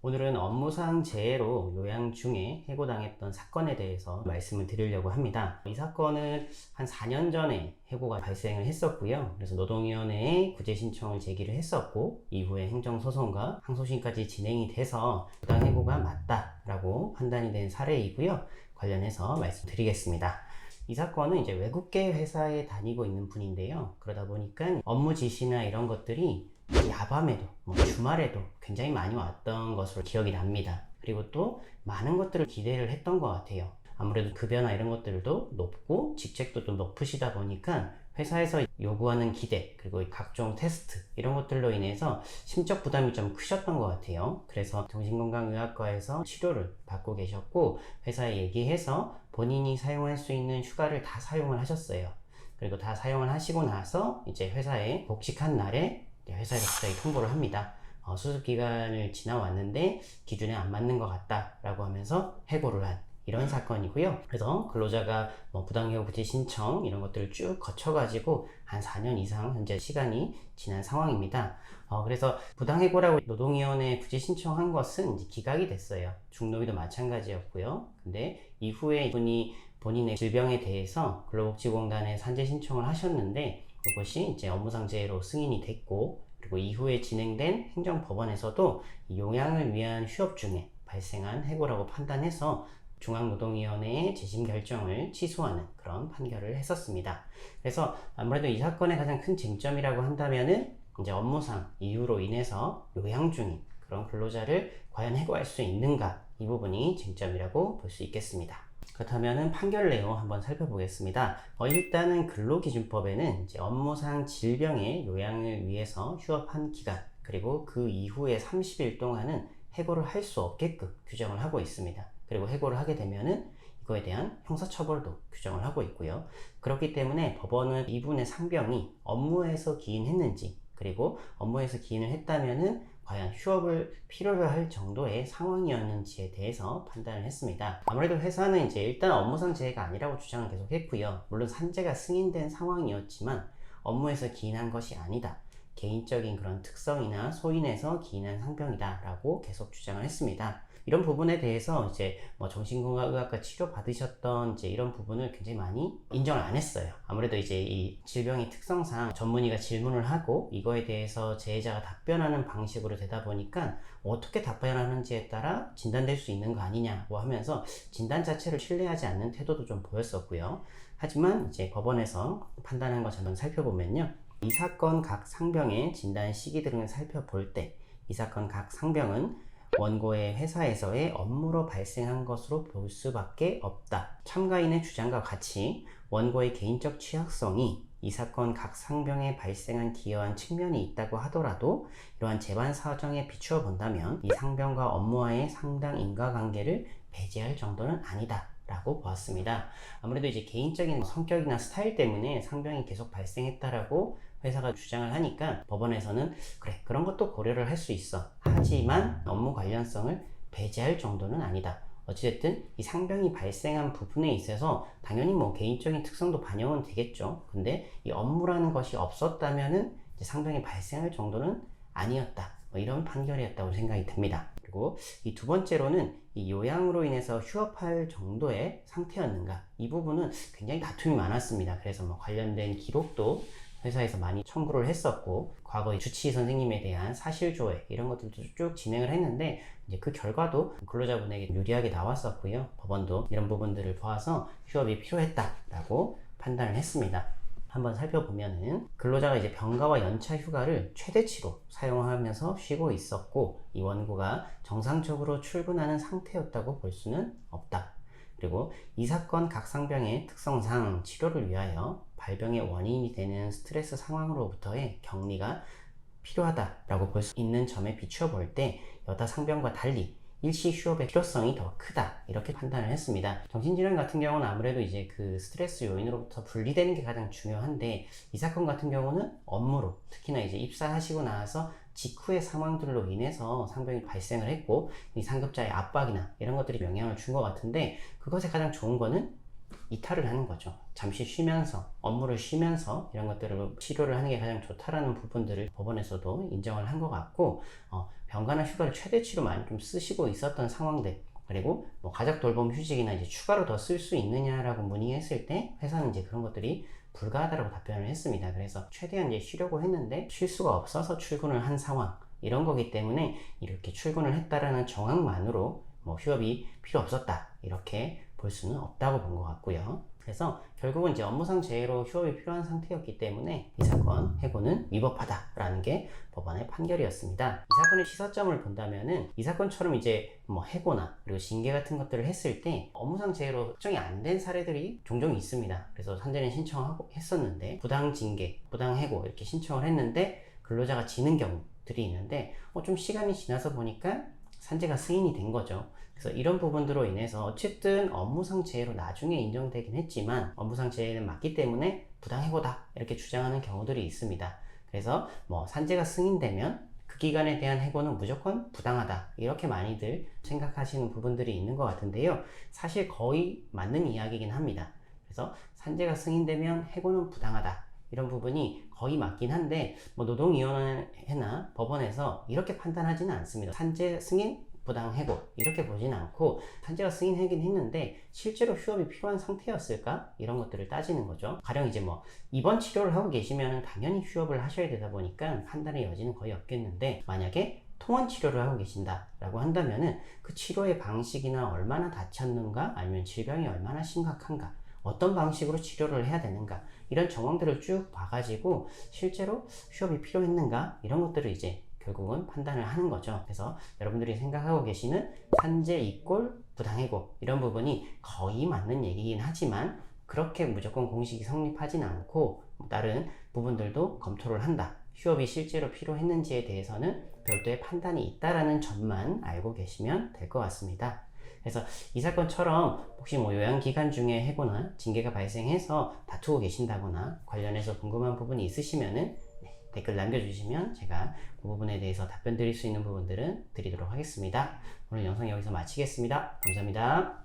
오늘은 업무상 재해로 요양 중에 해고당했던 사건에 대해서 말씀을 드리려고 합니다. 이 사건은 한 4년 전에 해고가 발생을 했었고요. 그래서 노동위원회에 구제 신청을 제기를 했었고, 이후에 행정소송과 항소심까지 진행이 돼서 부당 해고가 맞다라고 판단이 된 사례이고요. 관련해서 말씀드리겠습니다. 이 사건은 이제 외국계 회사에 다니고 있는 분인데요. 그러다 보니까 업무 지시나 이런 것들이 야밤에도 주말에도 굉장히 많이 왔던 것으로 기억이 납니다. 그리고 또 많은 것들을 기대를 했던 것 같아요. 아무래도 급여나 이런 것들도 높고 직책도 좀 높으시다 보니까 회사에서 요구하는 기대, 그리고 각종 테스트 이런 것들로 인해서 심적 부담이 좀 크셨던 것 같아요. 그래서 정신건강의학과에서 치료를 받고 계셨고, 회사에 얘기해서 본인이 사용할 수 있는 휴가를 다 사용을 하셨어요. 그리고 다 사용을 하시고 나서 이제 회사에 복직한 날에 회사에서 갑자기 통보를 합니다. 수습기간을 지나왔는데 기준에 안 맞는 것 같다 라고 하면서 해고를 한 이런 사건이고요. 그래서 근로자가 부당해고 구제 신청 이런 것들을 쭉 거쳐가지고 한 4년 이상 현재 시간이 지난 상황입니다. 그래서 부당해고라고 노동위원회에 구제 신청한 것은 이제 기각이 됐어요. 중노위도 마찬가지였고요. 근데 이후에 이분이 본인의 질병에 대해서 근로복지공단에 산재 신청을 하셨는데, 이것이 이제 업무상 재해로 승인이 됐고, 그리고 이후에 진행된 행정법원에서도 용양을 위한 휴업 중에 발생한 해고라고 판단해서 중앙노동위원회의 재심 결정을 취소하는 그런 판결을 했었습니다. 그래서 아무래도 이 사건의 가장 큰 쟁점이라고 한다면은 이제 업무상 이유로 인해서 요양 중인 그런 근로자를 과연 해고할 수 있는가, 이 부분이 쟁점이라고 볼 수 있겠습니다. 그렇다면 판결 내용 한번 살펴보겠습니다. 일단은 근로기준법에는 이제 업무상 질병의 요양을 위해서 휴업한 기간, 그리고 그 이후에 30일 동안은 해고를 할 수 없게끔 규정을 하고 있습니다. 그리고 해고를 하게 되면은 이거에 대한 형사처벌도 규정을 하고 있고요. 그렇기 때문에 법원은 이분의 상병이 업무에서 기인했는지, 그리고 업무에서 기인을 했다면은 과연 휴업을 필요로 할 정도의 상황이었는지에 대해서 판단을 했습니다. 아무래도 회사는 이제 일단 업무상 재해가 아니라고 주장을 계속 했고요. 물론 산재가 승인된 상황이었지만 업무에서 기인한 것이 아니다, 개인적인 그런 특성이나 소인에서 기인한 상병이다 라고 계속 주장을 했습니다. 이런 부분에 대해서 이제 정신건강의학과 치료 받으셨던 이제 이런 부분을 굉장히 많이 인정을 안 했어요. 아무래도 이제 이 질병의 특성상 전문의가 질문을 하고 이거에 대해서 재해자가 답변하는 방식으로 되다 보니까 어떻게 답변하는지에 따라 진단될 수 있는 거 아니냐고 하면서 진단 자체를 신뢰하지 않는 태도도 좀 보였었고요. 하지만 이제 법원에서 판단한 것을 한번 살펴보면요, 이 사건 각 상병의 진단 시기 등을 살펴볼 때 이 사건 각 상병은 원고의 회사에서의 업무로 발생한 것으로 볼 수밖에 없다. 참가인의 주장과 같이 원고의 개인적 취약성이 이 사건 각 상병에 발생한 기여한 측면이 있다고 하더라도 이러한 재반 사정에 비추어 본다면 이 상병과 업무와의 상당 인과관계를 배제할 정도는 아니다 라고 보았습니다. 아무래도 이제 개인적인 성격이나 스타일 때문에 상병이 계속 발생했다라고 회사가 주장을 하니까 법원에서는 그래, 그런 것도 고려를 할 수 있어, 하지만 업무 관련성을 배제할 정도는 아니다. 어찌됐든 이 상병이 발생한 부분에 있어서 당연히 개인적인 특성도 반영은 되겠죠. 근데 이 업무라는 것이 없었다면은 이제 상병이 발생할 정도는 아니었다, 이런 판결이었다고 생각이 듭니다. 그리고 이 두 번째로는 이 요양으로 인해서 휴업할 정도의 상태였는가, 이 부분은 굉장히 다툼이 많았습니다. 그래서 관련된 기록도 회사에서 많이 첨부를 했었고, 과거의 주치의 선생님에 대한 사실조회 이런 것들도 쭉 진행을 했는데 이제 그 결과도 근로자분에게 유리하게 나왔었고요. 법원도 이런 부분들을 보아서 휴업이 필요했다라고 판단을 했습니다. 한번 살펴보면은 근로자가 이제 병가와 연차 휴가를 최대치로 사용하면서 쉬고 있었고, 이 원고가 정상적으로 출근하는 상태였다고 볼 수는 없다. 그리고 이 사건 각 상병의 특성상 치료를 위하여 발병의 원인이 되는 스트레스 상황으로부터의 격리가 필요하다라고 볼 수 있는 점에 비추어 볼 때 여타 상병과 달리 일시 휴업의 필요성이 더 크다, 이렇게 판단을 했습니다. 정신질환 같은 경우는 아무래도 이제 그 스트레스 요인으로부터 분리되는 게 가장 중요한데, 이 사건 같은 경우는 업무로, 특히나 이제 입사하시고 나서 직후의 상황들로 인해서 상병이 발생을 했고, 이 상급자의 압박이나 이런 것들이 영향을 준 것 같은데, 그것에 가장 좋은 거는 이탈을 하는 거죠. 잠시 쉬면서, 업무를 쉬면서 이런 것들을 치료를 하는 게 가장 좋다라는 부분들을 법원에서도 인정을 한 것 같고, 병가나 휴가를 최대치로 많이 좀 쓰시고 있었던 상황들, 그리고 뭐 가족 돌봄 휴직이나 이제 추가로 더 쓸 수 있느냐라고 문의했을 때 회사는 이제 그런 것들이 불가하다라고 답변을 했습니다. 그래서 최대한 이제 쉬려고 했는데 쉴 수가 없어서 출근을 한 상황, 이런 거기 때문에 이렇게 출근을 했다라는 정황만으로 뭐 휴업이 필요 없었다 이렇게 볼 수는 없다고 본 것 같고요. 그래서 결국은 이제 업무상 재해로 휴업이 필요한 상태였기 때문에 이 사건 해고는 위법하다라는 게 법원의 판결이었습니다. 이 사건의 시사점을 본다면은 이 사건처럼 이제 뭐 해고나 그리고 징계 같은 것들을 했을 때 업무상 재해로 확정이 안 된 사례들이 종종 있습니다. 그래서 산재는 신청하고 했었는데 부당 징계, 부당 해고 이렇게 신청을 했는데 근로자가 지는 경우들이 있는데 좀 시간이 지나서 보니까 산재가 승인이 된 거죠. 그래서 이런 부분들로 인해서 어쨌든 업무상 재해로 나중에 인정되긴 했지만 업무상 재해는 맞기 때문에 부당해고다 이렇게 주장하는 경우들이 있습니다. 그래서 뭐 산재가 승인되면 그 기간에 대한 해고는 무조건 부당하다 이렇게 많이들 생각하시는 부분들이 있는 것 같은데요. 사실 거의 맞는 이야기이긴 합니다. 그래서 산재가 승인되면 해고는 부당하다 이런 부분이 거의 맞긴 한데 뭐 노동위원회나 법원에서 이렇게 판단하지는 않습니다. 산재 승인 부당 해고 이렇게 보진 않고 산재가 승인하긴 했는데 실제로 휴업이 필요한 상태였을까 이런 것들을 따지는 거죠. 가령 이제 뭐 입원 치료를 하고 계시면 당연히 휴업을 하셔야 되다 보니까 판단의 여지는 거의 없겠는데 만약에 통원 치료를 하고 계신다 라고 한다면은 그 치료의 방식이나 얼마나 다쳤는가 아니면 질병이 얼마나 심각한가 어떤 방식으로 치료를 해야 되는가 이런 정황들을 쭉 봐가지고 실제로 휴업이 필요했는가 이런 것들을 이제 결국은 판단을 하는 거죠. 그래서 여러분들이 생각하고 계시는 산재 이꼴 부당해고 이런 부분이 거의 맞는 얘기긴 하지만 그렇게 무조건 공식이 성립하진 않고 다른 부분들도 검토를 한다. 휴업이 실제로 필요했는지에 대해서는 별도의 판단이 있다라는 점만 알고 계시면 될 것 같습니다. 그래서 이 사건처럼 혹시 뭐 요양기간 중에 해고나 징계가 발생해서 다투고 계신다거나 관련해서 궁금한 부분이 있으시면은 댓글 남겨주시면 제가 그 부분에 대해서 답변 드릴 수 있는 부분들은 드리도록 하겠습니다. 오늘 영상 여기서 마치겠습니다. 감사합니다.